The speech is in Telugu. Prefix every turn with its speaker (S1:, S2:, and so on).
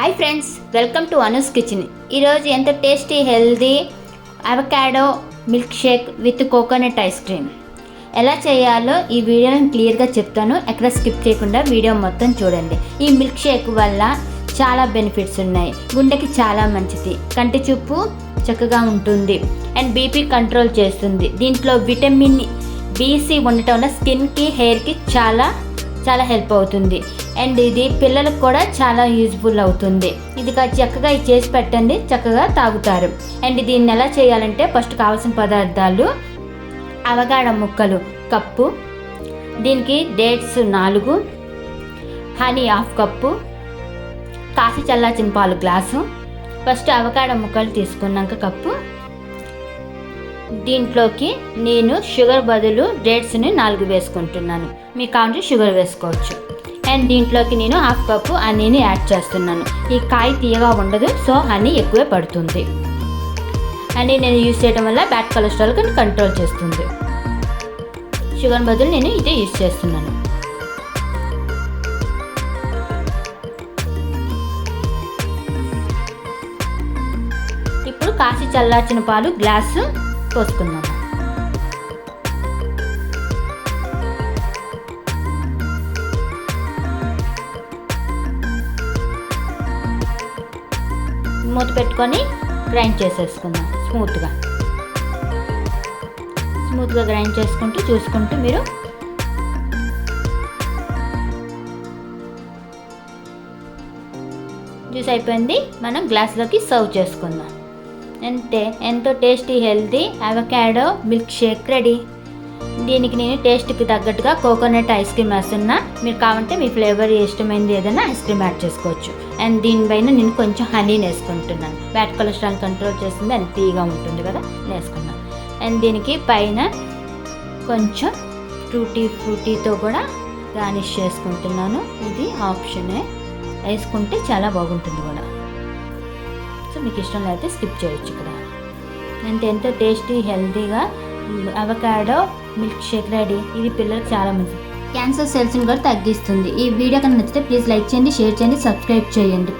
S1: Hi friends, welcome to Anu's kitchen. ఈరోజు ఎంతో tasty healthy avocado milk shake with coconut ice cream ఎలా చేయాలో ఈ వీడియోని క్లియర్గా చెప్తాను. ఎక్కడ స్కిప్ చేయకుండా వీడియో మొత్తం చూడండి. ఈ మిల్క్ షేక్ వల్ల చాలా బెనిఫిట్స్ ఉన్నాయి. గుండెకి చాలా మంచిది, కంటి చూపు చక్కగా ఉంటుంది అండ్ బీపీ కంట్రోల్ చేస్తుంది. దీంట్లో విటమిన్ బి-సి ఉండటం వల్ల స్కిన్కి హెయిర్కి చాలా హెల్ప్ అవుతుంది అండ్ ఇది పిల్లలకు కూడా చాలా యూజ్ఫుల్ అవుతుంది. ఇది చక్కగా చేసి పెట్టండి, చక్కగా తాగుతారు. అండ్ దీన్ని ఎలా చేయాలంటే ఫస్ట్ కావాల్సిన పదార్థాలు: అవకాడో ముక్కలు కప్పు, దీనికి డేట్స్ 4, హనీ 1/2 కప్పు, కాసి చల్లార్చిన పాలు గ్లాసు. ఫస్ట్ అవకాడో ముక్కలు తీసుకున్నాక కప్పు, దీంట్లోకి నేను షుగర్ బదులు డేట్స్ని 4 వేసుకుంటున్నాను. మీకు కావాలంటే షుగర్ వేసుకోవచ్చు. అండ్ దీంట్లోకి నేను 1/2 కప్పు హనీని యాడ్ చేస్తున్నాను. ఈ కాయ తీయగా ఉండదు, సో హనీ ఎక్కువే పడుతుంది. హనీ నేను యూజ్ చేయడం వల్ల బ్యాడ్ కొలెస్ట్రాల్ కంట్రోల్ చేస్తుంది. షుగర్ బదులు నేను ఇదే యూజ్ చేస్తున్నాను. ఇప్పుడు కాసి చల్లార్చిన పాలు గ్లాసు పోసుకుందాము. మూత పెట్టుకొని గ్రైండ్ చేసేసుకుందాం. స్మూత్గా గ్రైండ్ చేసుకుంటూ చూసుకుంటూ మీరు జ్యూస్ అయిపోయింది. మనం గ్లాస్లోకి సర్వ్ చేసుకుందాం. అంతే, ఎంతో tasty healthy avocado milk Sheikh ready. దీనికి నేను టేస్ట్కి తగ్గట్టుగా కోకోనట్ ఐస్ క్రీమ్ వేస్తున్నా. మీరు కావాలంటే మీ ఫ్లేవర్ ఇష్టమైంది ఏదైనా ఐస్ క్రీమ్ యాడ్ చేసుకోవచ్చు. అండ్ దీనిపైన నేను కొంచెం హనీని వేసుకుంటున్నాను. బ్యాడ్ కొలెస్ట్రాల్ కంట్రోల్ చేస్తుంది అండ్ తీగా ఉంటుంది కదా, వేసుకున్నాను. అండ్ దీనికి పైన కొంచెం ఫ్రూటీతో కూడా గార్నిష్ చేసుకుంటున్నాను. ఇది ఆప్షనే, వేసుకుంటే చాలా బాగుంటుంది కూడా. సో మీకు ఇష్టం అయితే స్కిప్ చేయొచ్చు ఇక్కడ. అంటే ఎంతో టేస్టీ హెల్తీగా అవకాడో మిల్క్ షేక్ రెడీ. ఇది పిల్లలకు చాలా మంచిది, క్యాన్సర్ సెల్స్ని కూడా తగ్గిస్తుంది. ఈ వీడియో కనుక నచ్చితే ప్లీజ్ లైక్ చేయండి, షేర్ చేయండి, సబ్స్క్రైబ్ చేయండి.